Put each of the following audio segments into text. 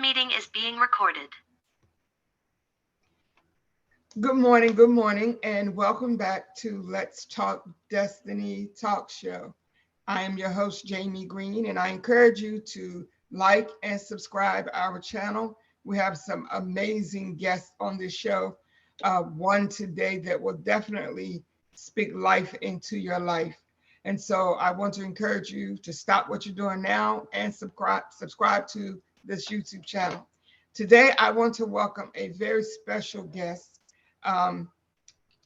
meeting is being recorded. Good morning, and welcome back to Let's Talk Destiny Talk Show. I am your host, Jamie Green, and I encourage you to like and subscribe our channel. We have some amazing guests on this show. One today that will definitely speak life into your life. And so I want to encourage you to stop what you're doing now and subscribe to this YouTube channel. Today, I want to welcome a very special guest. Um,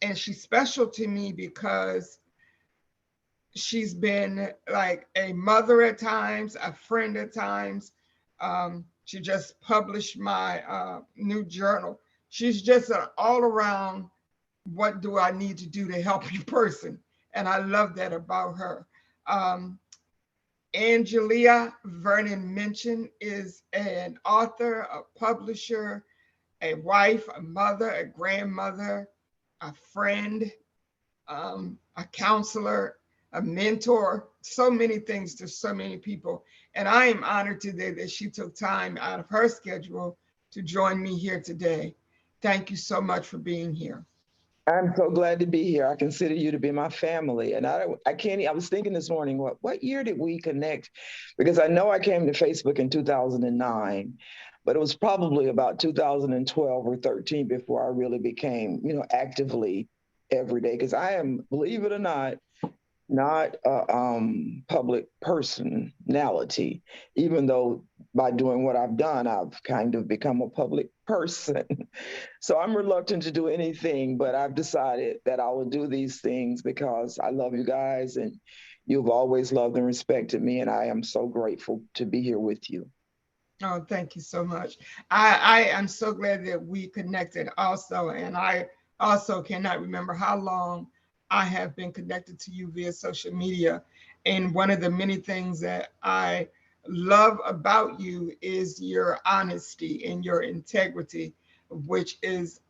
and she's special to me because she's been like a mother at times, a friend at times. She just published my new journal. She's just an all around, what do I need to do to help you person. And I love that about her. Um, Angelia Vernon Menchan is an author, a publisher, a wife, a mother, a grandmother, a friend, a counselor, a mentor, so many things to so many people. And I am honored today that she took time out of her schedule to join me here today. Thank you so much for being here. I'm so glad to be here. I consider you to be my family. And I can't, I was thinking this morning, what year did we connect? Because I know I came to Facebook in 2009, but it was probably about 2012 or 13 before I really became, actively every day. Because I am, believe it or not a public personality, even though by doing what I've done, I've kind of become a public person. So I'm reluctant to do anything, but I've decided that I will do these things because I love you guys and you've always loved and respected me. And I am so grateful to be here with you. Oh, thank you so much. I am so glad that we connected also. And I also cannot remember how long I have been connected to you via social media. And one of the many things that I love about you is your honesty and your integrity, which is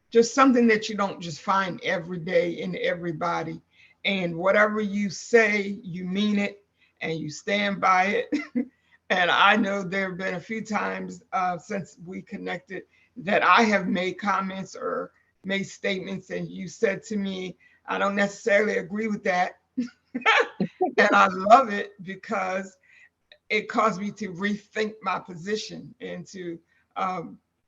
just something that you don't just find every day in everybody. And whatever you say, you mean it and you stand by it. And I know there have been a few times since we connected that I have made comments or made statements, and you said to me, I don't necessarily agree with that. And I love it because it caused me to rethink my position and to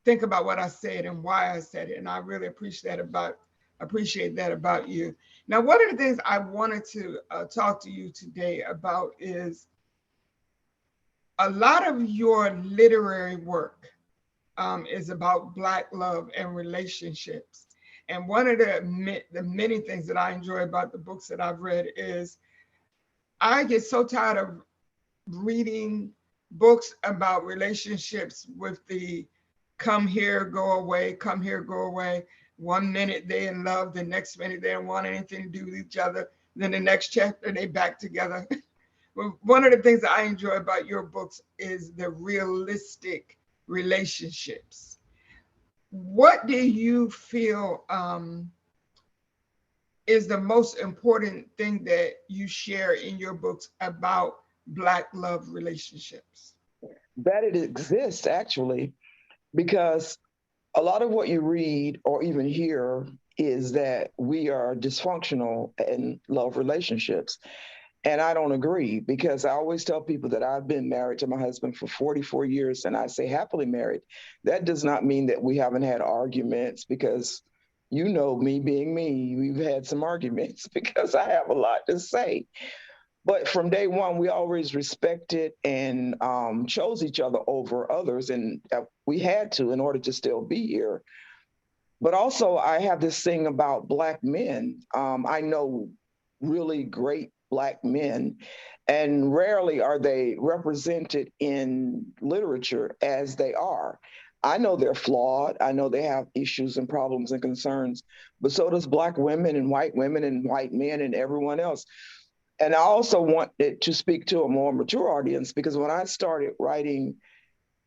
think about what I said and why I said it. And I really appreciate that about you. Now, one of the things I wanted to talk to you today about is a lot of your literary work is about Black love and relationships. And one of the many things that I enjoy about the books that I've read is I get so tired of reading books about relationships with the come here, go away, come here, go away. One minute they in love, the next minute they don't want anything to do with each other. Then the next chapter they back together. Well, one of the things that I enjoy about your books is the realistic relationships. What do you feel is the most important thing that you share in your books about Black love relationships? That it exists actually, because a lot of what you read or even hear is that we are dysfunctional in love relationships. And I don't agree because I always tell people that I've been married to my husband for 44 years and I say happily married. That does not mean that we haven't had arguments because you know me being me, we've had some arguments because I have a lot to say. But from day one, we always respected and chose each other over others. And we had to in order to still be here. But also, I have this thing about Black men. I know really great Black men, and rarely are they represented in literature as they are. I know they're flawed. I know they have issues and problems and concerns, but so does Black women and white men and everyone else. And I also want it to speak to a more mature audience because when I started writing,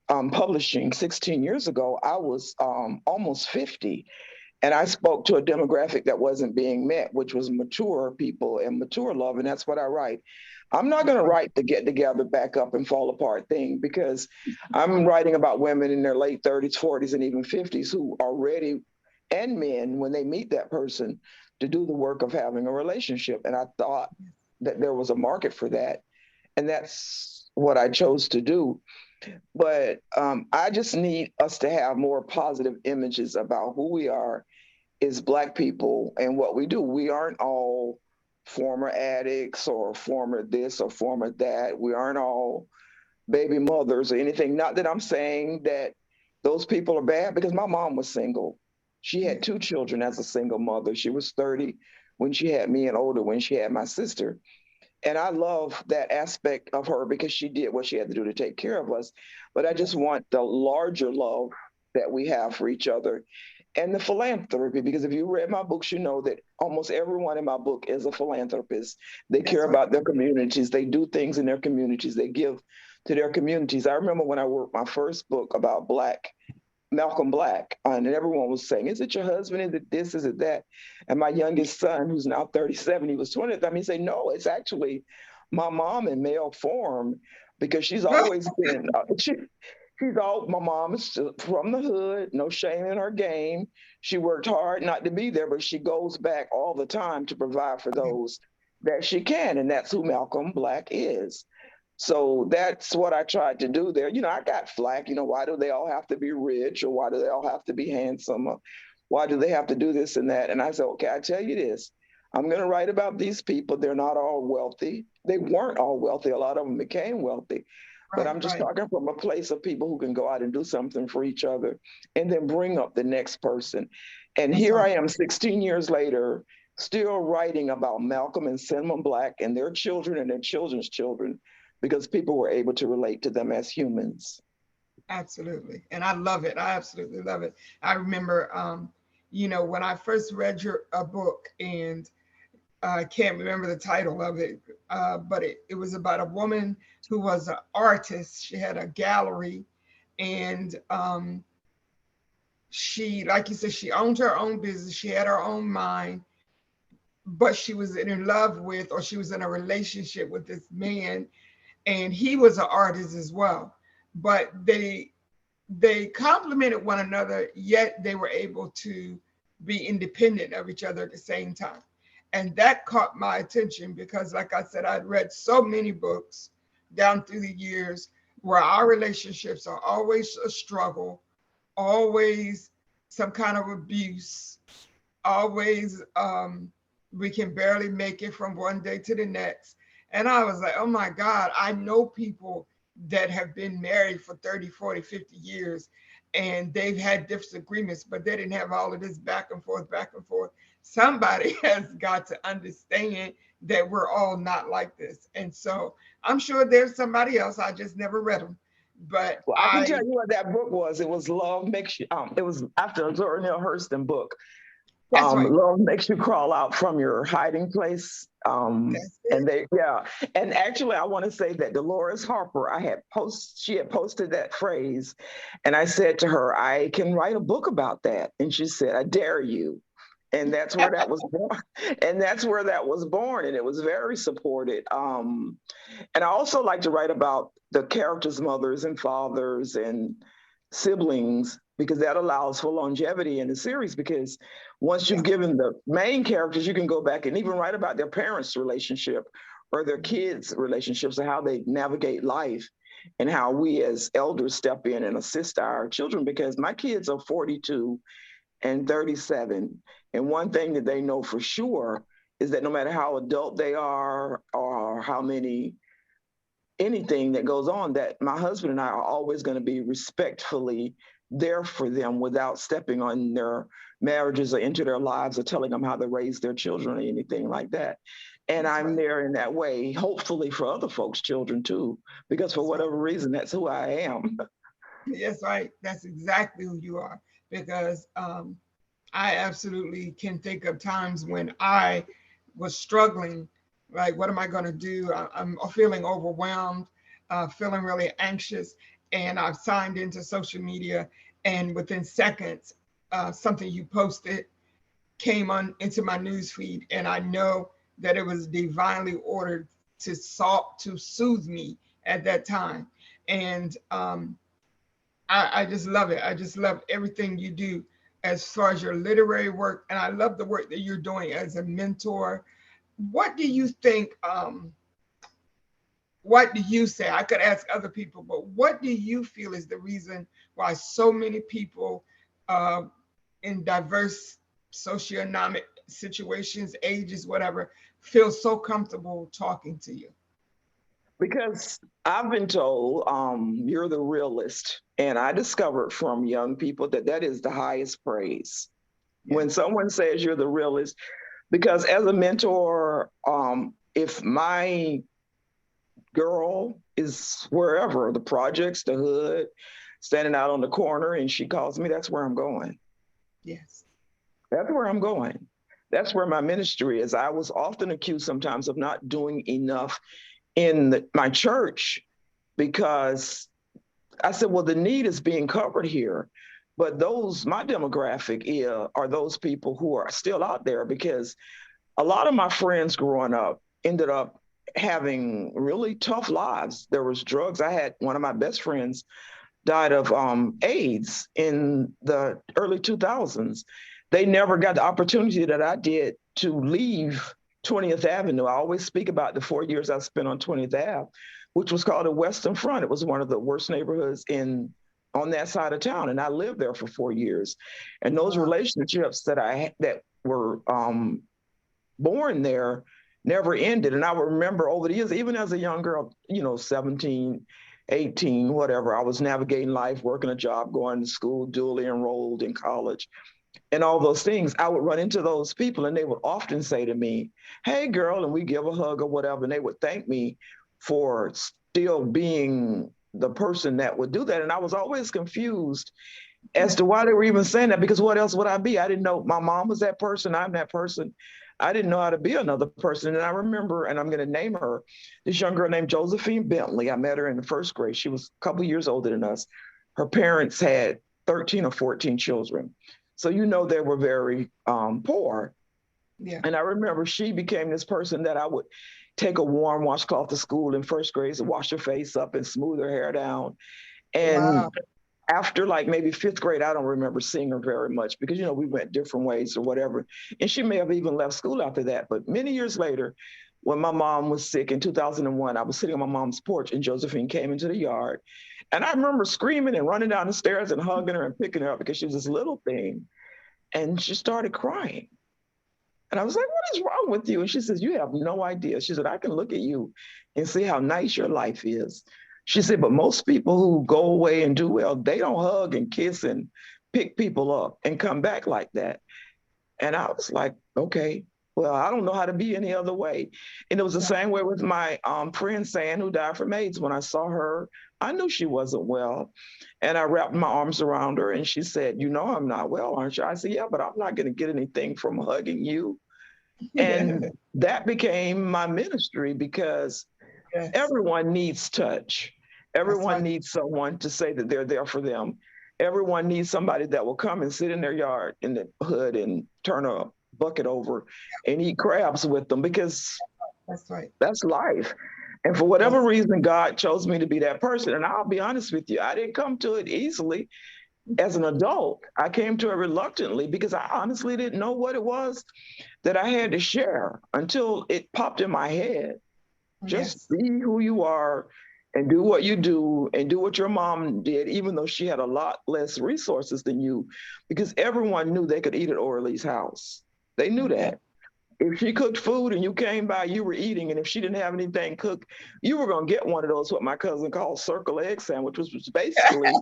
publishing 16 years ago, I was almost 50. And I spoke to a demographic that wasn't being met, which was mature people and mature love. And that's what I write. I'm not going to write the get together, back up, and fall apart thing, because I'm writing about women in their late 30s, 40s, and even 50s who are ready, and men, when they meet that person, to do the work of having a relationship. And I thought that there was a market for that. And that's what I chose to do. But I just need us to have more positive images about who we are as Black people and what we do. We aren't all former addicts or former this or former that. We aren't all baby mothers or anything. Not that I'm saying that those people are bad, because my mom was single. She had two children as a single mother. She was 30 when she had me and older when she had my sister. And I love that aspect of her because she did what she had to do to take care of us. But I just want the larger love that we have for each other and the philanthropy, because if you read my books, you know that almost everyone in my book is a philanthropist. They care about their communities. They do things in their communities. They give to their communities. I remember when I wrote my first book about Malcolm Black, and everyone was saying, is it your husband? Is it this? Is it that? And my youngest son, who's now 37, he was 20. I mean, say, no, it's actually my mom in male form, because she's always been, my mom is from the hood, no shame in her game. She worked hard not to be there, but she goes back all the time to provide for those that she can. And that's who Malcolm Black is. So that's what I tried to do there. I got flack, why do they all have to be rich, or why do they all have to be handsome? Or why do they have to do this and that? And I said, okay, I tell you this, I'm going to write about these people. They're not all wealthy. They weren't all wealthy. A lot of them became wealthy. But I'm just talking from a place of people who can go out and do something for each other and then bring up the next person. And here I am 16 years later, still writing about Malcolm and Cinnamon Black and their children and their children's children, because people were able to relate to them as humans. Absolutely. And I love it. I absolutely love it. I remember, when I first read your book, and I can't remember the title of it, but it was about a woman who was an artist. She had a gallery, and she, like you said, she owned her own business. She had her own mind, but she was in love with, or she was in a relationship with this man, and he was an artist as well. But they complemented one another, yet they were able to be independent of each other at the same time. And that caught my attention because, like I said, I'd read so many books down through the years where our relationships are always a struggle, always some kind of abuse, always we can barely make it from one day to the next. And I was like, oh my God, I know people that have been married for 30, 40, 50 years, and they've had disagreements, but they didn't have all of this back and forth, back and forth. Somebody has got to understand that we're all not like this. And so I'm sure there's somebody else. I just never read them. But Well, I can tell you what that book was. It was Love Makes You, it was after a Zora Neale Hurston book. That's right. Love makes you crawl out from your hiding place. And actually, I want to say that Dolores Harper, she had posted that phrase, and I said to her, I can write a book about that. And she said, I dare you. And that's where that was born. And that's where that was born. And it was very supported. And I also like to write about the characters' mothers and fathers and siblings, because that allows for longevity in the series. Because once you've given the main characters, you can go back and even write about their parents' relationship or their kids' relationships, and how they navigate life, and how we as elders step in and assist our children. Because my kids are 42 and 37. And one thing that they know for sure is that no matter how adult they are or how many anything that goes on, that my husband and I are always going to be respectfully there for them without stepping on their marriages or into their lives or telling them how to raise their children or anything like that. And I'm there in that way, hopefully for other folks' children too, because for whatever reason, that's who I am. Yes, right. That's exactly who you are. Because I absolutely can think of times when I was struggling, like, what am I going to do? I'm feeling overwhelmed, feeling really anxious. And I've signed into social media, and within seconds, something you posted came on into my news feed, and I know that it was divinely ordered to soothe me at that time. And I just love it. I just love everything you do as far as your literary work, and I love the work that you're doing as a mentor. What do you think? What do you say? I could ask other people, but what do you feel is the reason why so many people uh, in diverse socioeconomic situations, ages, whatever, feel so comfortable talking to you? Because I've been told you're the realist. And I discovered from young people that that is the highest praise. Yeah. When someone says you're the realist, because as a mentor, if my girl is wherever, the projects, the hood, standing out on the corner, and she calls me, that's where I'm going. Yes. That's where I'm going. That's where my ministry is. I was often accused sometimes of not doing enough in my church because I said, well, the need is being covered here. But those, my demographic are those people who are still out there because a lot of my friends growing up ended up having really tough lives. There was drugs. I had one of my best friends died of AIDS in the early 2000s. They never got the opportunity that I did to leave 20th Avenue. I always speak about the 4 years I spent on 20th Ave, which was called the Western Front. It was one of the worst neighborhoods in on that side of town, and I lived there for 4 years. And those Wow. relationships that were born there never ended. And I would remember over the years, even as a young girl, 17, 18, whatever, I was navigating life, working a job, going to school, dually enrolled in college, and all those things. I would run into those people, and they would often say to me, "Hey, girl," and we give a hug or whatever, and they would thank me for still being the person that would do that. And I was always confused as to why they were even saying that, because what else would I be? I didn't know my mom was that person. I'm that person. I didn't know how to be another person. And I remember, and I'm going to name her, this young girl named Josephine Bentley. I met her in the first grade. She was a couple years older than us. Her parents had 13 or 14 children. So, they were very poor. Yeah. And I remember she became this person that I would take a warm washcloth to school in first grade to wash her face up and smooth her hair down. And Wow. after like maybe fifth grade, I don't remember seeing her very much because, we went different ways or whatever. And she may have even left school after that. But many years later, when my mom was sick in 2001, I was sitting on my mom's porch and Josephine came into the yard. And I remember screaming and running down the stairs and hugging her and picking her up because she was this little thing. And she started crying. And I was like, "What is wrong with you?" And she says, "You have no idea." She said, "I can look at you and see how nice your life is." She said, "But most people who go away and do well, they don't hug and kiss and pick people up and come back like that." And I was like, okay, well, I don't know how to be any other way. And it was the same way with my friend San, who died from AIDS. When I saw her, I knew she wasn't well. And I wrapped my arms around her and she said, "I'm not well, aren't you?" I said, "Yeah, but I'm not going to get anything from hugging you." And that became my ministry because Yes. everyone needs touch. That's Everyone right. needs someone to say that they're there for them. Everyone needs somebody that will come and sit in their yard in the hood and turn a bucket over and eat crabs with them because That's right. that's life. And for Yes. whatever reason, God chose me to be that person. And I'll be honest with you, I didn't come to it easily as an adult. I came to it reluctantly because I honestly didn't know what it was that I had to share until it popped in my head. Just Yes. be who you are and do what you do and do what your mom did, even though she had a lot less resources than you, because everyone knew they could eat at Orly's house. They knew Yeah. that. If she cooked food and you came by, you were eating. And if she didn't have anything cooked, you were going to get one of those, what my cousin called circle egg sandwich, which was basically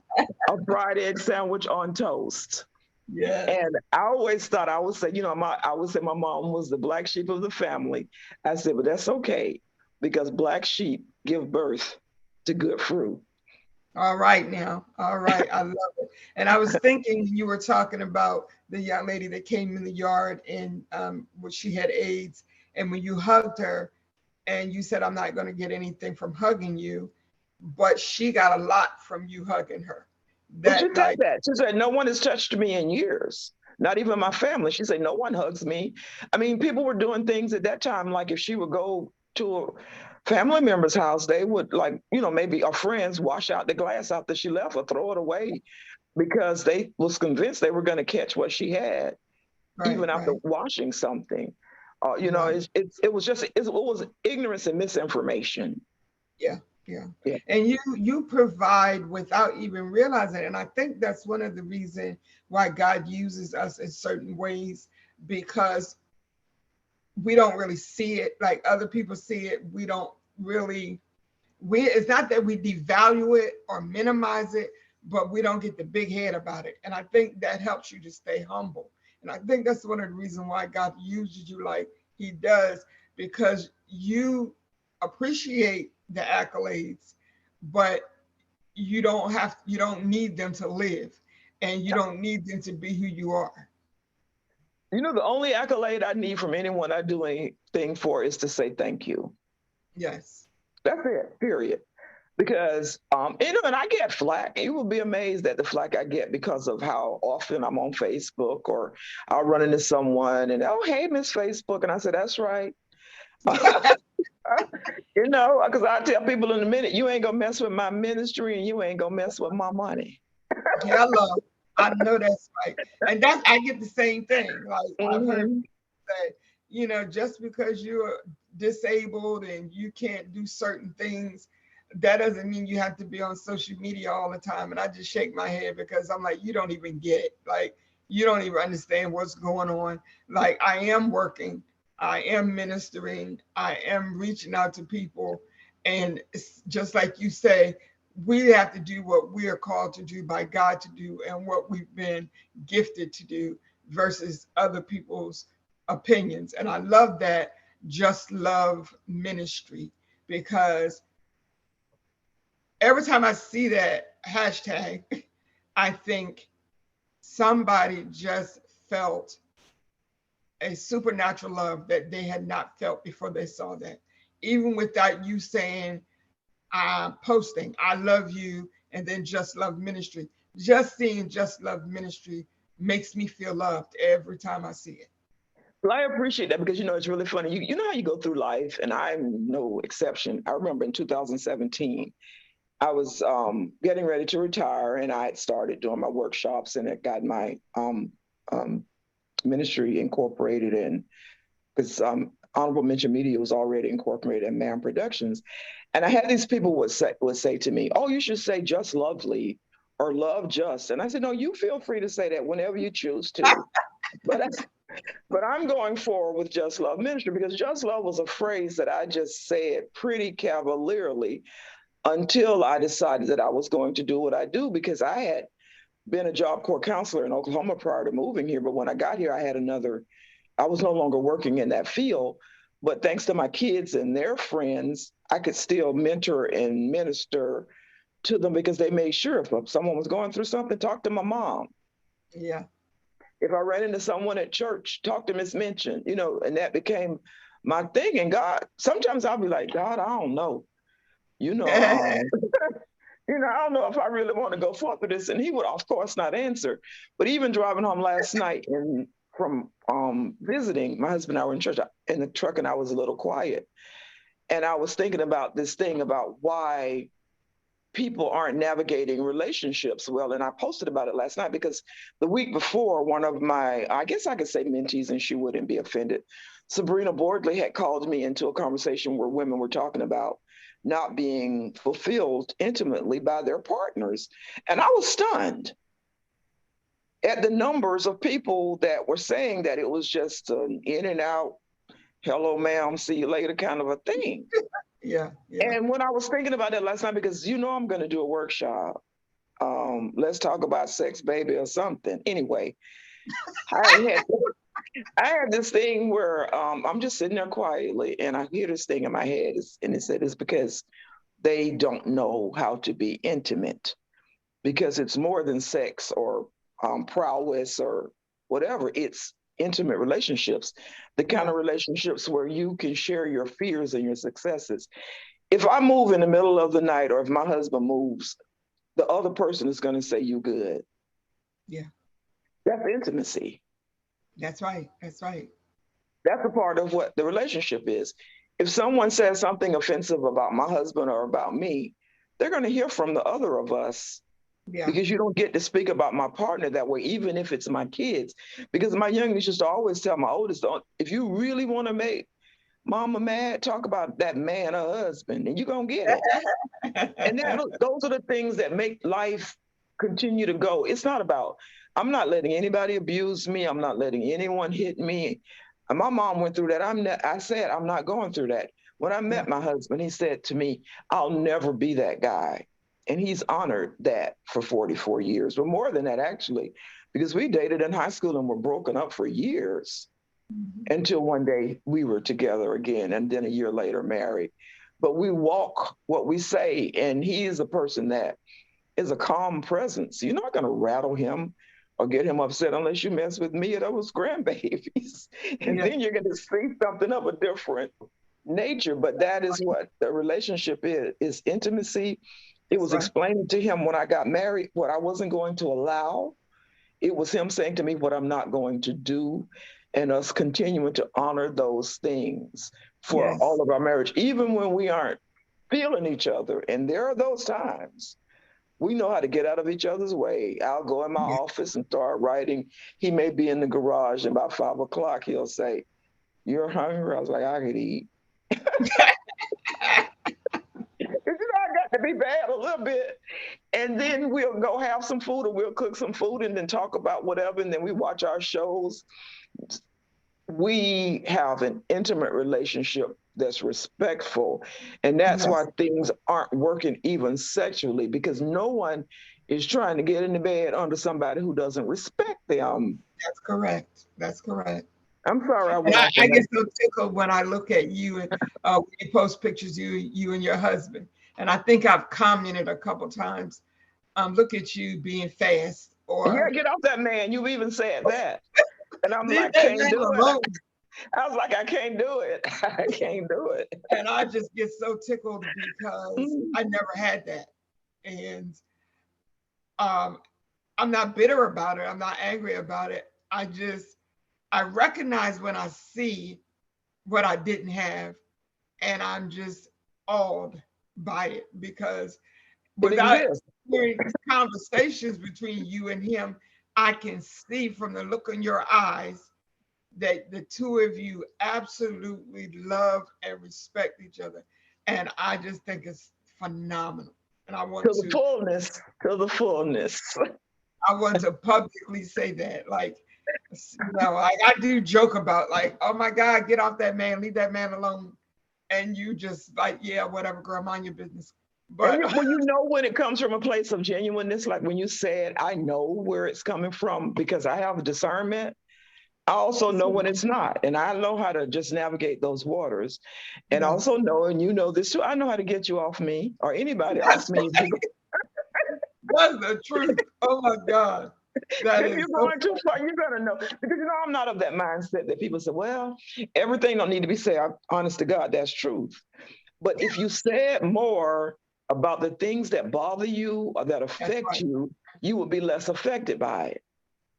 a fried egg sandwich on toast. Yes. And I always thought I would say, I would say my mom was the black sheep of the family. I said, but that's okay because black sheep give birth to good fruit. All right now. All right. I love it. And I was thinking when you were talking about the young lady that came in the yard and when she had AIDS, and when you hugged her and you said, "I'm not going to get anything from hugging you," but she got a lot from you hugging her. But she That said like, that. She said, no one has touched me in years, not even my family. She said, no one hugs me. I mean, people were doing things at that time, like if she would go to a family member's house, they would, like, maybe our friends wash out the glass after she left or throw it away because they was convinced they were going to catch what she had, right, even after right. washing something. Yeah. It was just, it was ignorance and misinformation. Yeah, yeah. Yeah. And you provide without even realizing it. And I think that's one of the reasons why God uses us in certain ways, because we don't really see it like other people see it. We don't really, it's not that we devalue it or minimize it, but we don't get the big head about it. And I think that helps you to stay humble. And I think that's one of the reasons why God uses you like he does, because you appreciate the accolades, but you don't need them to live, and you don't need them to be who you are. The only accolade I need from anyone I do anything for is to say thank you. Yes. That's it, period. Because and I get flack. You will be amazed at the flack I get because of how often I'm on Facebook, or I'll run into someone and, oh, hey, Miss Facebook, and I say, that's right. Because I tell people in a minute, you ain't gonna mess with my ministry and you ain't gonna mess with my money. Hello. I know that's right. And that's, I get the same thing. Like I've heard Hmm. that, just because you're disabled and you can't do certain things, that doesn't mean you have to be on social media all the time. And I just shake my head because I'm like, you don't even get it. Like, you don't even understand what's going on. Like, I am working, I am ministering, I am reaching out to people. And it's just like you say, we have to do what we are called to do by God to do and what we've been gifted to do versus other people's opinions. And I love that just love ministry, because every time I see that hashtag, I think somebody just felt a supernatural love that they had not felt before they saw that. Even without you saying, posting, I love you, and then just love ministry. Just seeing just love ministry makes me feel loved every time I see it. Well, I appreciate that because it's really funny. You know how you go through life, and I'm no exception. I remember in 2017, I was getting ready to retire, and I had started doing my workshops, and it got my um, ministry incorporated in, because Honorable Mention Media was already incorporated in Man Productions. And I had these people would say to me, "Oh, you should say just lovely or love just." And I said, "No, you feel free to say that whenever you choose to." But but I'm going forward with Just Love Ministry because Just Love was a phrase that I just said pretty cavalierly until I decided that I was going to do what I do, because I had been a Job Corps counselor in Oklahoma prior to moving here. But when I got here, I was no longer working in that field. But thanks to my kids and their friends, I could still mentor and minister to them because they made sure if someone was going through something, talk to my mom. Yeah. If I ran into someone at church, talk to Miss Menchan, and that became my thing. And God, sometimes I'll be like, God, I don't know, you know, um, I don't know if I really want to go forth with this. And he would, of course, not answer. But even driving home last night and from visiting, my husband and I were in church in the truck, and I was a little quiet. And I was thinking about this thing about why people aren't navigating relationships well. And I posted about it last night because the week before, one of my, I guess I could say mentees, and she wouldn't be offended, Sabrina Boardley had called me into a conversation where women were talking about not being fulfilled intimately by their partners. And I was stunned at the numbers of people that were saying that it was just an in and out, hello, ma'am, see you later kind of a thing. Yeah. Yeah. And when I was thinking about that last night, because I'm going to do a workshop, let's talk about sex, baby, or something. Anyway, I had I had this thing where I'm just sitting there quietly, and I hear this thing in my head, and it said it's because they don't know how to be intimate, because it's more than sex or prowess or whatever. It's intimate relationships, the kind Yeah. of relationships where you can share your fears and your successes. If I move in the middle of the night, or if my husband moves the other person is going to say you good. Yeah. That's intimacy. That's right. That's right. That's a part of what the relationship is. If someone says something offensive about my husband or about me, they're going to hear from the other of us, Yeah. because you don't get to speak about my partner that way, even if it's my kids. Because my youngest used to always tell my oldest, if you really want to make mama mad, talk about that man or husband, and you're going to get it. And those are the things that make life continue to go. It's not about, I'm not letting anybody abuse me. I'm not letting anyone hit me. And my mom went through that. I said, I'm not going through that. When I Yeah. met my husband, he said to me, I'll never be that guy. And he's honored that for 44 years, but more than that, actually, because we dated in high school and were broken up for years Mhm. until one day we were together again, and then a year later married. But we walk what we say, and he is a person that is a calm presence. You're not going to rattle him or get him upset unless you mess with me or those grandbabies. And Yeah. then you're going to see something of a different nature. But that is what the relationship is intimacy. It That's was right. explaining to him when I got married what I wasn't going to allow. It was him saying to me what I'm not going to do, and us continuing to honor those things for Yes. all of our marriage, even when we aren't feeling each other. And there are those times we know how to get out of each other's way. I'll go in my Yeah. office and start writing. He may be in the garage, and about 5 o'clock, he'll say, "You're hungry?" I was like, "I could eat." Because I got to be bad a little bit. And then we'll go have some food, or we'll cook some food and then talk about whatever. And then we watch our shows. We have an intimate relationship that's respectful. And that's why Yes. things aren't working even sexually, because no one is trying to get into bed under somebody who doesn't respect them. That's correct. That's correct. I'm sorry I And went off I on get that. so tickled when I look at you and when you post pictures, you and your husband. And I think I've commented a couple times. Look at you being fast, Yeah, or get off that man. You've even said that. And I'm leave like, that can't man do it. alone. I was like, I can't do it. I can't do it. And I just get so tickled because Mm. I never had that. And um, I'm not bitter about it. I'm not angry about it. I recognize when I see what I didn't have, and I'm just awed by it because It without exists. hearing conversations between you and him, I can see from the look in your eyes that the two of you absolutely love and respect each other. And I just think it's phenomenal. And To the fullness, to the fullness. I want to publicly say that. Like, I do joke about like, oh my God, get off that man, leave that man alone. And you just like, yeah, whatever, girl, mind your business. And But when you know when it comes from a place of genuineness, like when you said, I know where it's coming from because I have discernment. I also know when it's not. And I know how to just navigate those waters. And yes, also know, and you know this too, I know how to get you off me or anybody off that's me. that's the truth. Oh my God. That If is you're so going too far, you're gonna know. Because I'm not of that mindset that people say, well, everything don't need to be said. Honest to God, that's truth. But if you said more about the things that bother you or that that's affect right. you, you would be less affected by it.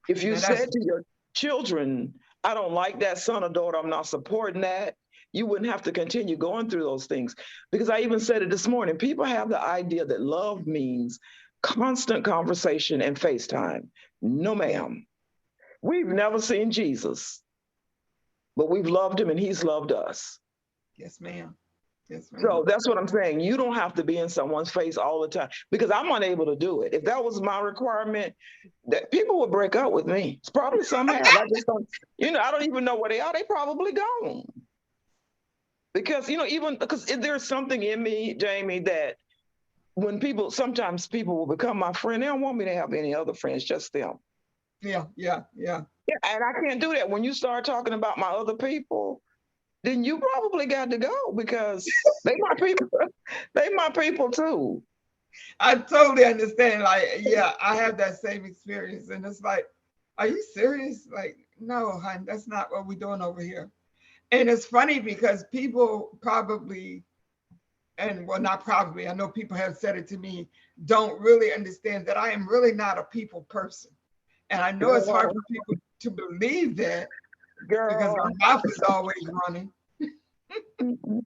If you Now that's said to your children, I don't like that son or daughter, I'm not supporting that, you wouldn't have to continue going through those things. Because I even said it this morning, people have the idea that love means constant conversation and FaceTime. No, yeah. ma'am. We've never seen Jesus, but we've loved him and he's loved us. Yes, ma'am. Yes, So ma'am. that's what I'm saying. You don't have to be in someone's face all the time because I'm unable to do it. If that was my requirement, that people would break up with me. It's probably some have. I just don't, I don't even know where they are. They probably gone. Because, even because there's something in me, Jamie, that when sometimes people will become my friend, they don't want me to have any other friends, just them. Yeah, yeah, yeah. Yeah, and I can't do that. When you start talking about my other people, then you probably got to go because they my people. They my people too. I totally understand. Like, yeah, I have that same experience. And it's like, are you serious? Like, no, hon, that's not what we're doing over here. And it's funny because people probably and well, not probably, I know people have said it to me, don't really understand that I am really not a people person. And I know it's hard Girl, for people to believe that because girl. my mouth is always running. Mm-mm.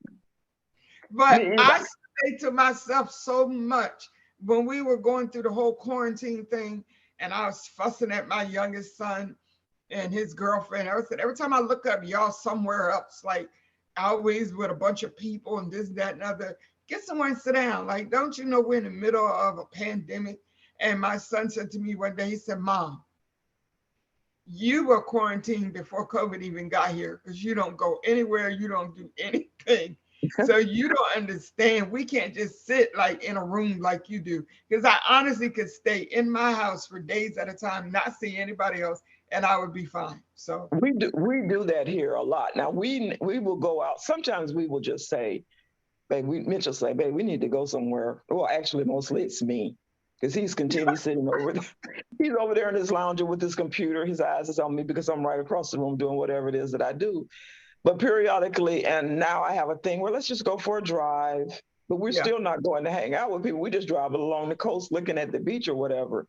But Me I either. say to myself so much when we were going through the whole quarantine thing, and I was fussing at my youngest son and his girlfriend. I said, every time I look up, y'all somewhere else, like always with a bunch of people and this, that, and other. Get somewhere and sit down. Like, don't you know we're in the middle of a pandemic? And my son said to me one day, he said, Mom, you were quarantined before COVID even got here because you don't go anywhere, you don't do anything. So you don't understand. We can't just sit like in a room like you do. Because I honestly could stay in my house for days at a time, not see anybody else, and I would be fine. So We do that here a lot. Now we will go out. Sometimes we will just say, babe, Mitchell say, babe, we need to go somewhere. Well, actually, mostly it's me. Because he's continually sitting over there. He's over there in his lounger with his computer. His eyes is on me because I'm right across the room doing whatever it is that I do. But periodically, and now I have a thing where let's just go for a drive. But we're yeah, still not going to hang out with people. We just drive along the coast looking at the beach or whatever.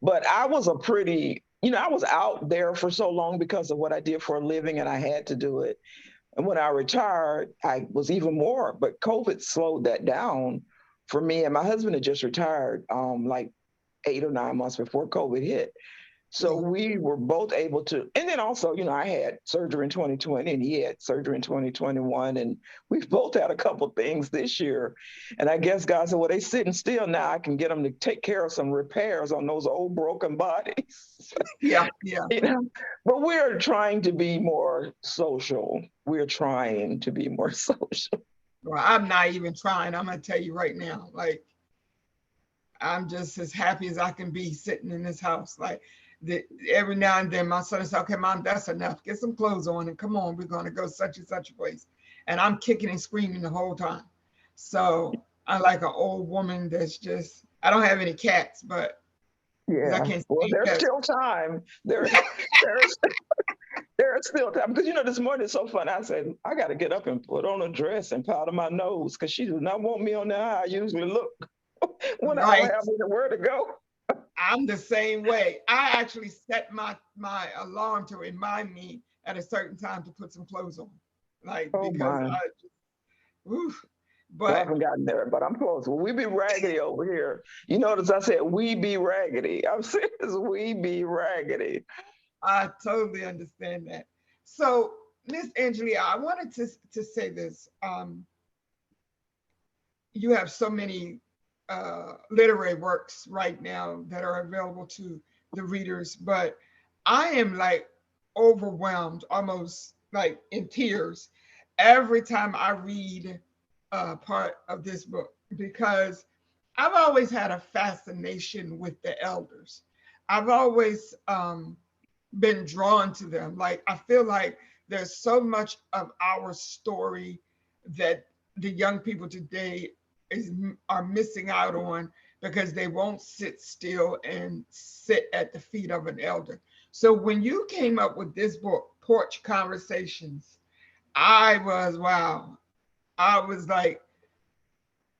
But I was a pretty, I was out there for so long because of what I did for a living and I had to do it. And when I retired, I was even more, but COVID slowed that down for me. And my husband had just retired like 8 or 9 months before COVID hit. So yeah. we were both able to, and then also, I had surgery in 2020 and he had surgery in 2021. And we've both had a couple things this year. And I guess God said, well, they sitting still now. I can get them to take care of some repairs on those old broken bodies. Yeah, yeah. you know, but we're trying to be more social. We're trying to be more social. Well, I'm not even trying. I'm gonna tell you right now. Like, I'm just as happy as I can be sitting in this house. Like, every now and then, my son says, "Okay, Mom, that's enough. Get some clothes on and come on. We're gonna go such and such a place." And I'm kicking and screaming the whole time. So I like an old woman that's just. I don't have any cats, but because I Yeah. can't Well, stand there's cats. still time. There's there's still time because this morning it's so fun. I said I got to get up and put on a dress and powder my nose because she does not want me on there how I usually look when I don't Right. have anywhere to go. I'm the same way. I actually set my alarm to remind me at a certain time to put some clothes on, like Oh because my. oof. Well, I But haven't gotten there, but I'm close. Well, we be raggedy over here. You notice I said we be raggedy. I'm serious. We be raggedy. I totally understand that. So, Miss Angelia, I wanted to say this. You have so many literary works right now that are available to the readers, but I am like overwhelmed, almost like in tears, every time I read part of this book because I've always had a fascination with the elders. I've always been drawn to them. Like, I feel like there's so much of our story that the young people today is are missing out on because they won't sit still and sit at the feet of an elder. So when you came up with this book, Porch Conversations, I was wow. I was like,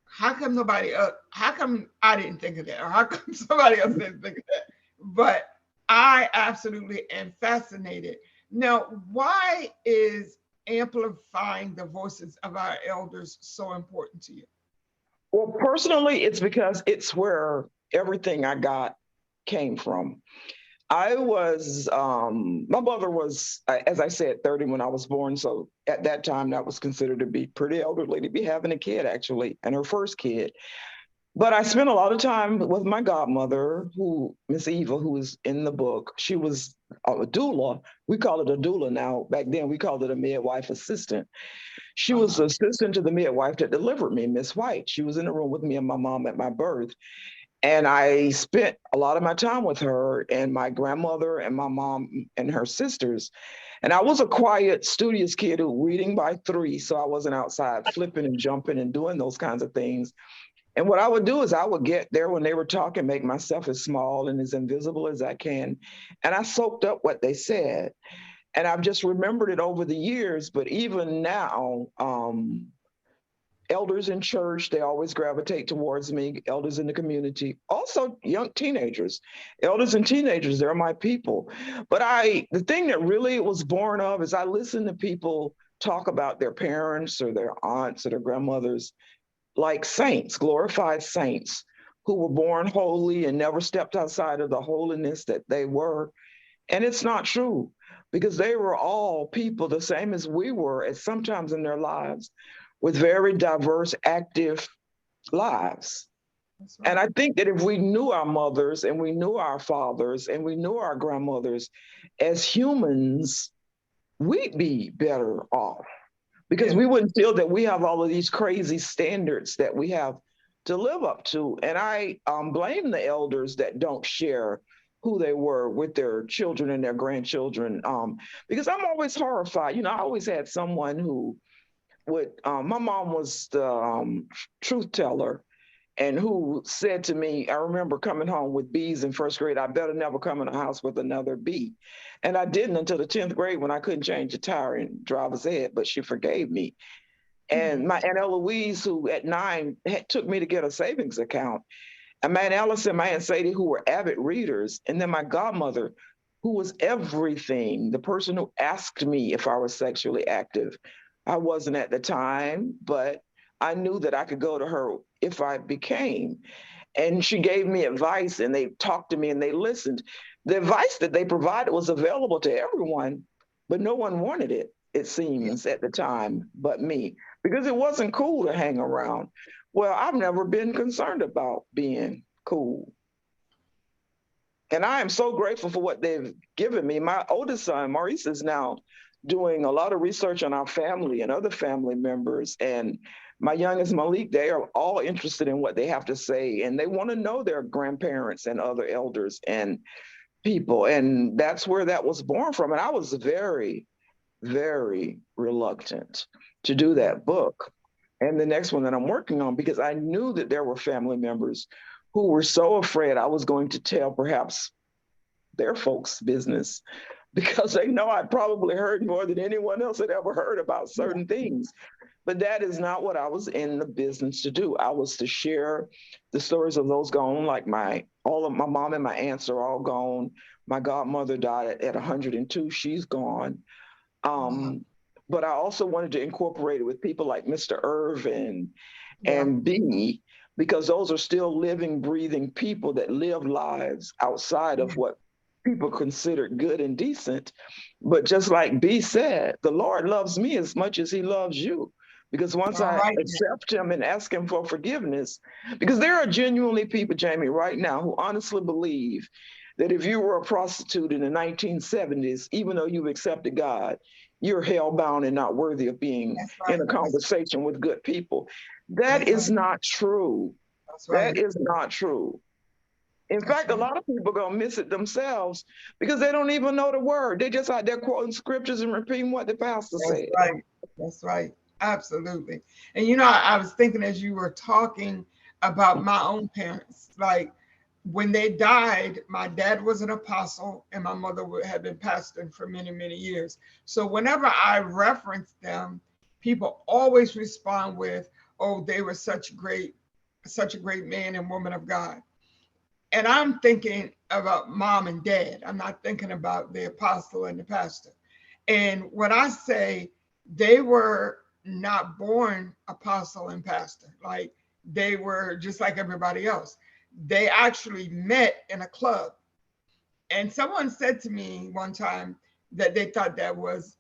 how come nobody else, how come I didn't think of that? Or how come somebody else didn't think of that? But I absolutely am fascinated. Now, why is amplifying the voices of our elders so important to you? Well, personally, it's because it's where everything I got came from. My mother was, as I said, 30 when I was born. So at that time, that was considered to be pretty elderly to be having a kid, actually, and her first kid. But I spent a lot of time with my godmother, who Miss Eva, who is in the book. She was a doula. We call it a doula now. Back then, we called it a midwife assistant. She was Uh-huh. the assistant to the midwife that delivered me, Miss White. She was in the room with me and my mom at my birth. And I spent a lot of my time with her and my grandmother and my mom and her sisters. And I was a quiet, studious kid who reading by 3. So I wasn't outside flipping and jumping and doing those kinds of things. And what I would do is I would get there when they were talking, make myself as small and as invisible as I can. And I soaked up what they said. And I've just remembered it over the years. But even now, elders in church, they always gravitate towards me, elders in the community, also young teenagers, elders and teenagers, they're my people. But the thing that really was born of is I listened to people talk about their parents or their aunts or their grandmothers like saints, glorified saints who were born holy and never stepped outside of the holiness that they were. And it's not true because they were all people the same as we were at sometimes in their lives with very diverse, active lives. That's And right. I think that if we knew our mothers and we knew our fathers and we knew our grandmothers as humans, we'd be better off because Yeah. we wouldn't feel that we have all of these crazy standards that we have to live up to. And I blame the elders that don't share who they were with their children and their grandchildren, because I'm always horrified. I always had someone who would, my mom was the truth teller and who said to me, I remember coming home with B's in first grade, I better never come in a house with another B. And I didn't until the 10th grade when I couldn't change a tire in driver's ed, but she forgave me. And Mhm. my Aunt Eloise, who at 9 took me to get a savings account, and my Aunt Alice and my Aunt Sadie, who were avid readers, and then my godmother, who was everything, the person who asked me if I was sexually active. I wasn't at the time, but I knew that I could go to her if I became. And she gave me advice and they talked to me and they listened. The advice that they provided was available to everyone, but no one wanted it, it Yeah. seems, at the time, but me, because it wasn't cool to hang around. Well, I've never been concerned about being cool. And I am so grateful for what they've given me. My oldest son, Maurice, is now doing a lot of research on our family and other family members. And my youngest, Malik, they are all interested in what they have to say. And they want to know their grandparents and other elders and people. And that's where that was born from. And I was very, very reluctant to do Yeah. that book and the next one that I'm working on because I knew that there were family members who were so afraid I was going to tell perhaps their folks' business because they know I probably heard more than anyone else had ever heard about Yeah. certain things. But that is not what I was in the business to do. I was to share the stories of those gone, like all of my mom and my aunts are all gone. My godmother died at 102. She's gone. Wow. Um, but I also wanted to incorporate it with people like Mr. Irvin Yeah. and B, because those are still living, breathing people that live lives outside Yeah. of what people consider good and decent. But just like B said, the Lord loves me as much as he loves you. Because once All I right. Now. accept him and ask him for forgiveness, because there are genuinely people, Jamie, right now who honestly believe that if you were a prostitute in the 1970s, even though you've accepted God, you're hellbound and not worthy of being That's in right. a conversation with good people. That That's right. is not true. That's That right. is not true. In That's fact, a right. lot of people are gonna miss it themselves because they don't even know the word. They just out there quoting scriptures and repeating what the pastor That's said. right. That's right. Absolutely. And I was thinking as you were talking about my own parents, like when they died, my dad was an apostle and my mother had been pastoring for many, many years. So whenever I reference them, people always respond with, "Oh, they were such a great man and woman of God." And I'm thinking about mom and dad. I'm not thinking about the apostle and the pastor. And when I say they were not born apostle and pastor, like they were just like everybody else, they actually met in a club. And someone said to me one time that they thought that was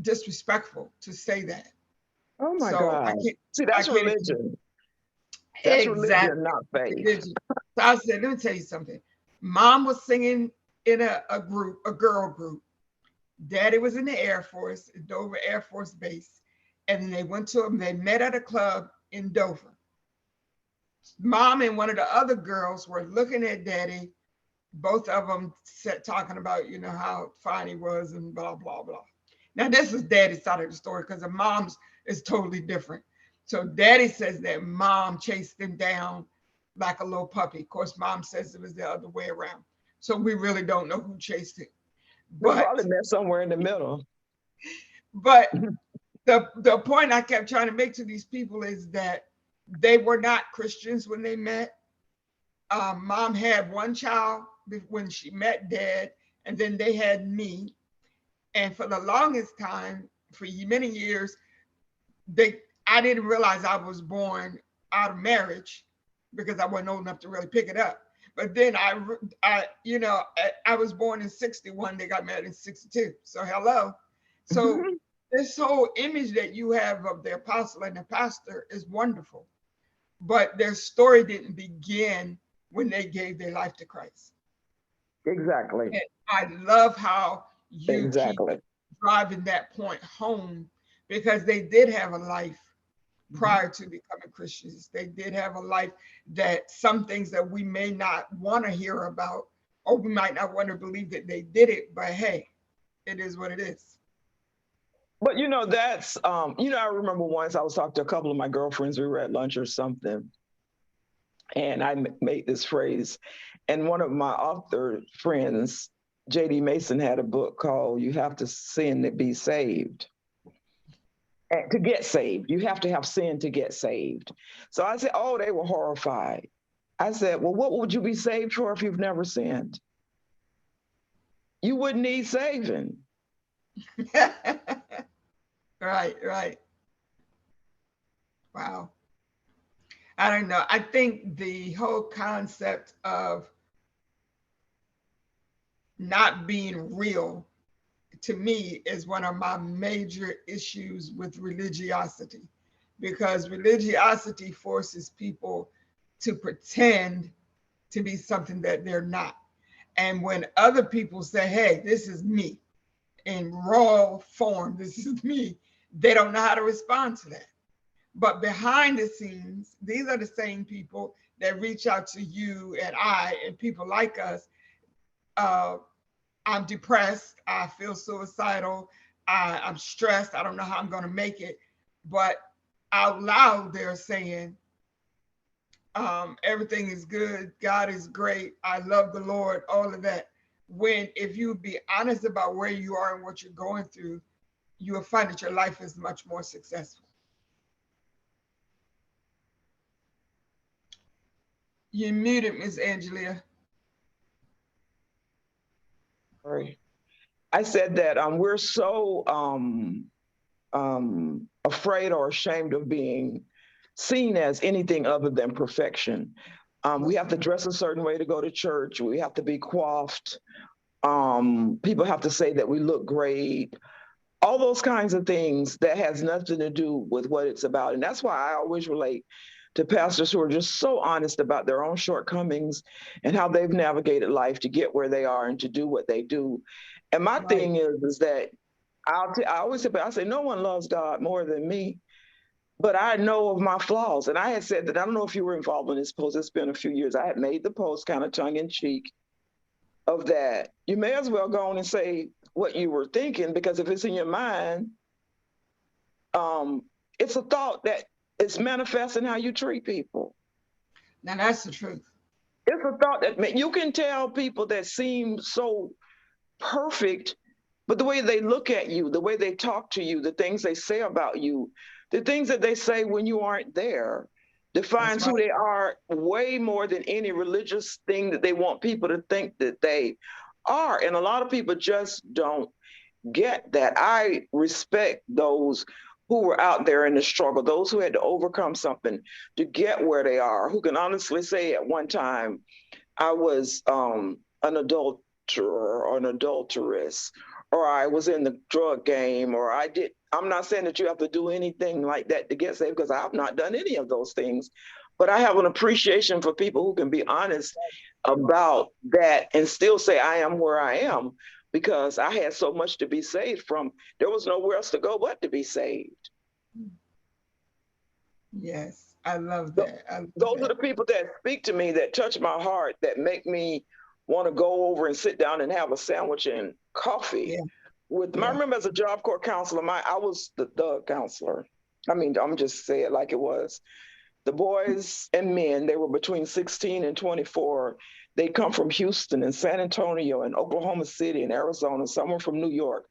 disrespectful to say that. Oh my So God. See, I that's can't even religion. That's religion, exactly not faith. religion. So I said, let me tell you something. Mom was singing in a group, a girl group. Daddy was in the Air Force, Dover Air Force Base, and they went to them. They met at a club in Dover. Mom and one of the other girls were looking at Daddy. Both of them talking about how fine he was and blah blah blah. Now this is Daddy's side of the story because the mom's is totally different. So Daddy says that Mom chased him down like a little puppy. Of course, Mom says it was the other way around. So we really don't know who chased him. They But probably met somewhere in the middle. but the point I kept trying to make to these people is that they were not Christians when they met. Mom had one child when she met dad, and then they had me. And for the longest time, for many years, they I didn't realize I was born out of marriage because I wasn't old enough to really pick it up. But then I was born in 61. They got married in 62. So hello. So this whole image that you have of the apostle and the pastor is wonderful, but their story didn't begin when they gave their life to Christ. Exactly. And I love how you keep Exactly. driving that point home because they did have a life prior to becoming Christians. They did have a life that some things that we may not want to hear about, or we might not want to believe that they did it, but hey, it is what it is. But that's I remember once I was talking to a couple of my girlfriends. We were at lunch or something, and I made this phrase. And one of my author friends, J.D. Mason, had a book called "You Have to Sin to Be Saved." And to get saved, you have to have sin to get saved. So I said, oh, they were horrified. I said, well, what would you be saved for if you've never sinned? You wouldn't need saving. Right. Wow. I don't know. I think the whole concept of not being real to me is one of my major issues with religiosity, because religiosity forces people to pretend to be something that they're not. And when other people say, hey, this is me in raw form, this is me, they don't know how to respond to that. But behind the scenes, these are the same people that reach out to you and I and people like us. Uh, I'm depressed. I feel suicidal. I'm stressed. I don't know how I'm going to make it. But out loud, they're saying, everything is good. God is great. I love the Lord, all of that. When, if you be honest about where you are and what you're going through, you will find that your life is much more successful. You muted, Miss Angelia. Sorry. I said that we're so afraid or ashamed of being seen as anything other than perfection. We have to dress a certain way to go to church. We have to be coiffed. People have to say that we look great. All those kinds of things that has nothing to do with what it's about. And that's why I always relate to pastors who are just so honest about their own shortcomings and how they've navigated life to get where they are and to do what they do. And my Right. thing is that I always say, I say, no one loves God more than me, but I know of my flaws. And I had said that, I don't know if you were involved in this post, it's been a few years. I had made the post kind of tongue in cheek of that. You may as well go on and say what you were thinking, because if it's in your mind, it's a thought that is manifesting how you treat people. Now that's the truth. It's a thought that you can tell people that seem so perfect, but the way they look at you, the way they talk to you, the things they say about you, the things that they say when you aren't there, That's defines right. who they are way more than any religious thing that they want people to think that they are. And a lot of people just don't get that. I respect those who were out there in the struggle, those who had to overcome something to get where they are, who can honestly say at one time, I was an adulterer or an adulteress, or I was in the drug game, or I did. I'm not saying that you have to do anything like that to get saved, because I've not done any of those things. But I have an appreciation for people who can be honest about that and still say, I am where I am, because I had so much to be saved from. There was nowhere else to go but to be saved. Yes, I love that. I love Those are that. the people that speak to me, that touch my heart, that make me want to go over and sit down and have a sandwich and coffee Yeah, with I yeah. remember as a Job Corps counselor, I was the counselor. I mean, I'm just say it like it was. The boys and men, they were between 16 and 24. They come from Houston and San Antonio and Oklahoma City and Arizona. Some were from New York.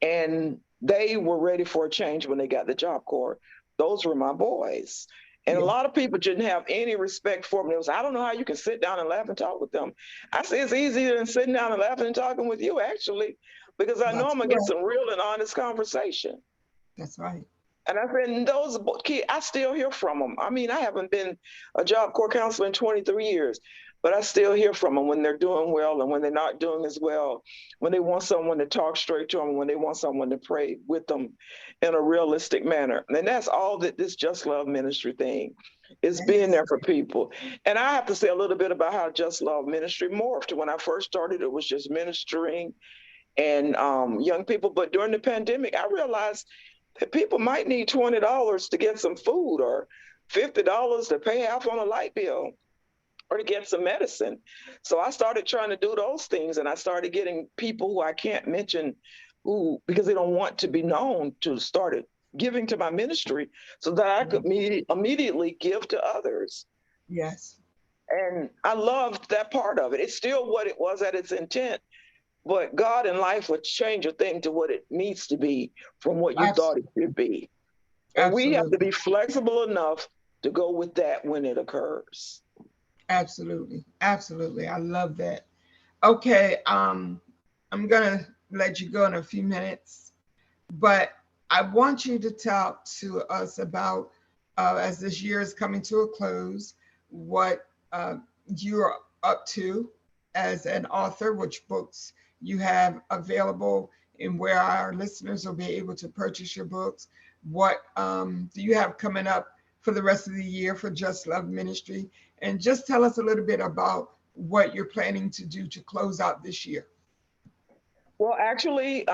And they were ready for a change when they got the Job Corps. Those were my boys. And a Yeah, lot of people didn't have any respect for them. It was, I don't know how you can sit down and laugh and talk with them. I say it's easier than sitting down and laughing and talking with you, actually, because I know that's I'm gonna get correct. some real and honest conversation. That's right. And I said, and those kids, I still hear from them. I mean, I haven't been a Job Corps counselor in 23 years, but I still hear from them when they're doing well and when they're not doing as well, when they want someone to talk straight to them, when they want someone to pray with them in a realistic manner. And that's all that this Just Love Ministry thing is, being Yes. there for people. And I have to say a little bit about how Just Love Ministry morphed. When I first started, it was just ministering and young people. But during the pandemic, I realized that people might need $20 to get some food, or $50 to pay half on a light bill, or to get some medicine. So I started trying to do those things, and I started getting people who I can't mention, who, because they don't want to be known, to started giving to my ministry so that I could immediately give to others. Yes. And I loved that part of it. It's still what it was at its intent, but God in life will change a thing to what it needs to be from what you thought it Absolutely. should be. And we have to Absolutely. be flexible enough to go with that when it occurs. Absolutely. Absolutely. I love that. Okay. I'm gonna let you go in a few minutes, but I want you to talk to us about, as this year is coming to a close, what you're up to as an author, which books you have available, and where our listeners will be able to purchase your books. What do you have coming up for the rest of the year for Just Love Ministry? And just tell us a little bit about what you're planning to do to close out this year. Well, actually,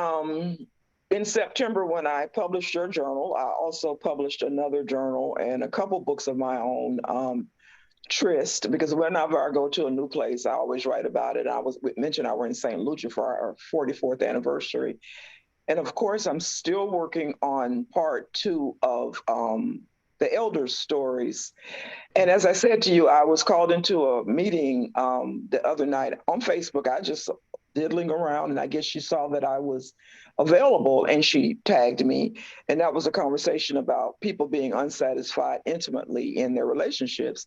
in September, when I published your journal, I also published another journal and a couple books of my own. Trist, because whenever I go to a new place, I always write about it. I was mentioned I were in St. Lucia for our 44th anniversary. And of course, I'm still working on part two of the elders' stories. And as I said to you, I was called into a meeting the other night on Facebook. I just diddling around, and I guess she saw that I was available and she tagged me. And that was a conversation about people being unsatisfied intimately in their relationships.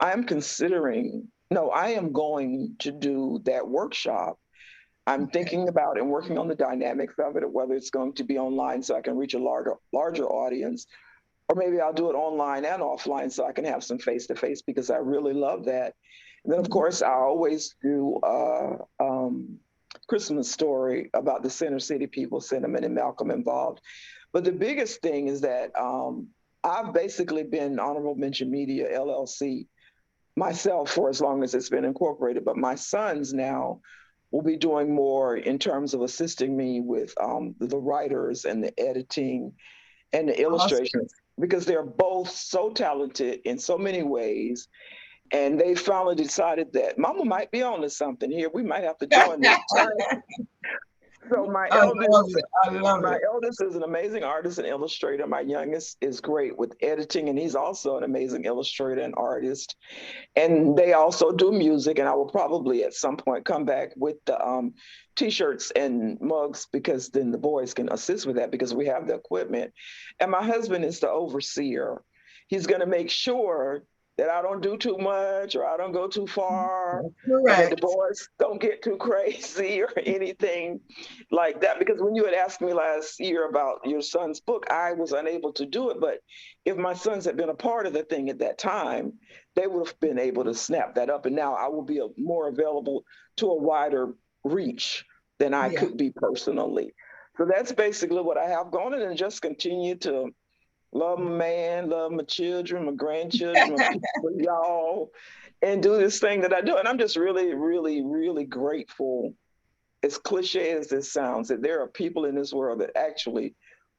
I'm considering, no, I am going to do that workshop. I'm Okay. thinking about and working on the dynamics of it, whether it's going to be online so I can reach a larger audience, or maybe I'll do it online and offline so I can have some face to face, because I really love that. And then, of Mhm. course, I always do Christmas story about the Center City people, Cinnamon and Malcolm involved. But the biggest thing is that I've basically been Honorable Mention Media LLC myself for as long as it's been incorporated, but my sons now will be doing more in terms of assisting me with the writers and the editing and the Awesome. illustrations, because they're both so talented in so many ways. And they finally decided that Mama might be on to something here. We might have to join this. So I love it. I love my it. eldest is an amazing artist and illustrator. My youngest is great with editing, and he's also an amazing illustrator and artist. And they also do music, and I will probably at some point come back with the t-shirts and mugs, because then the boys can assist with that because we have the equipment. And my husband is the overseer. He's going to make sure that I don't do too much or I don't go too far, That's and that the correct. boys don't get too crazy or anything like that. Because when you had asked me last year about your son's book, I was unable to do it. But if my sons had been a part of the thing at that time, they would have been able to snap that up. And now I will be more available to a wider reach than I Yeah. could be personally. So that's basically what I have going on, and just continue to love my man, love my children, my grandchildren, my people, y'all, and do this thing that I do. And I'm just really, really, really grateful, as cliche as this sounds, that there are people in this world that actually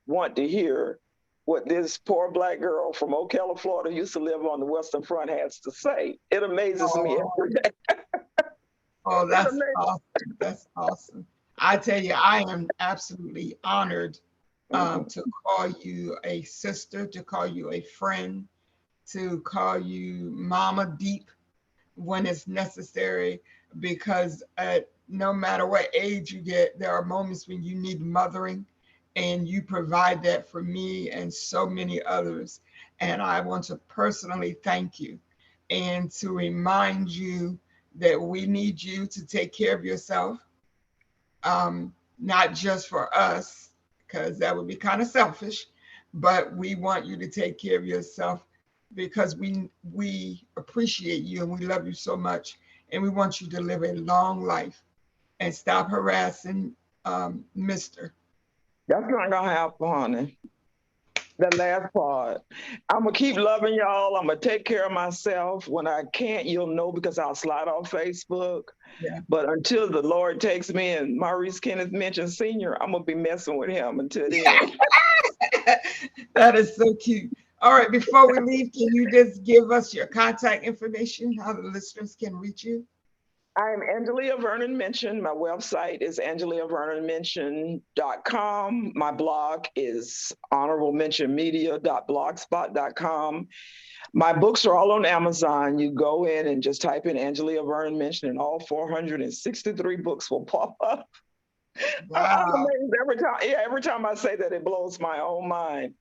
want to hear what this poor Black girl from Ocala, Florida, used to live on the Western Front, has to say. It amazes me Oh, every day. oh, It that's amazes. awesome. That's awesome. I tell you, I am absolutely honored Mhm. to call you a sister, to call you a friend, to call you Mama Deep when it's necessary, because no matter what age you get, there are moments when you need mothering. and you provide that for me and so many others. And I want to personally thank you and to remind you that we need you to take care of yourself, not just for us, because that would be kind of selfish, but we want you to take care of yourself because we appreciate you and we love you so much, and we want you to live a long life and stop harassing Mister. That's not gonna happen, honey. The last part. I'm gonna keep loving y'all. I'm gonna take care of myself. When I can't, you'll know because I'll slide off Facebook. Yeah. But until the Lord takes me and Maurice Kenneth Menchan Sr., I'm gonna be messing with him until then. That is so cute. All right, before we leave, can you just give us your contact information, how the listeners can reach you? I'm Angelia Vernon Menchan. My website is angeliavernonmenchan.com. My blog is honorablementionmedia.blogspot.com. My books are all on Amazon. You go in and just type in Angelia Vernon Menchan, and all 463 books will pop up. I'm Wow. amazed every time. Yeah, every time I say that, it blows my own mind.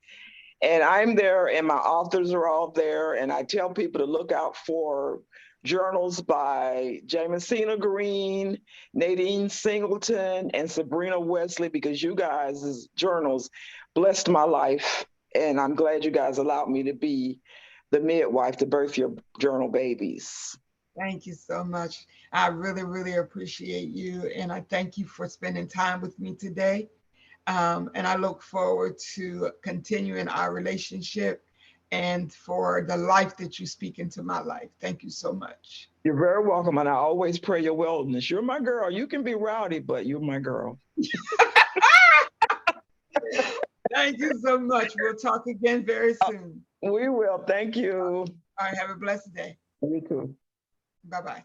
And I'm there, and my authors are all there. And I tell people to look out for journals by Jamesina Green, Nadine Singleton, and Sabrina Wesley, because you guys' journals blessed my life. And I'm glad you guys allowed me to be the midwife to birth your journal babies. Thank you so much. I really, really appreciate you. And I thank you for spending time with me today. And I look forward to continuing our relationship and for the life that you speak into my life. Thank you so much. You're very welcome, and I always pray your wellness. You're my girl. You can be rowdy, but you're my girl. Thank you so much. We'll talk again very soon. We will. Thank you. All right. Have a blessed day. You too. Bye bye.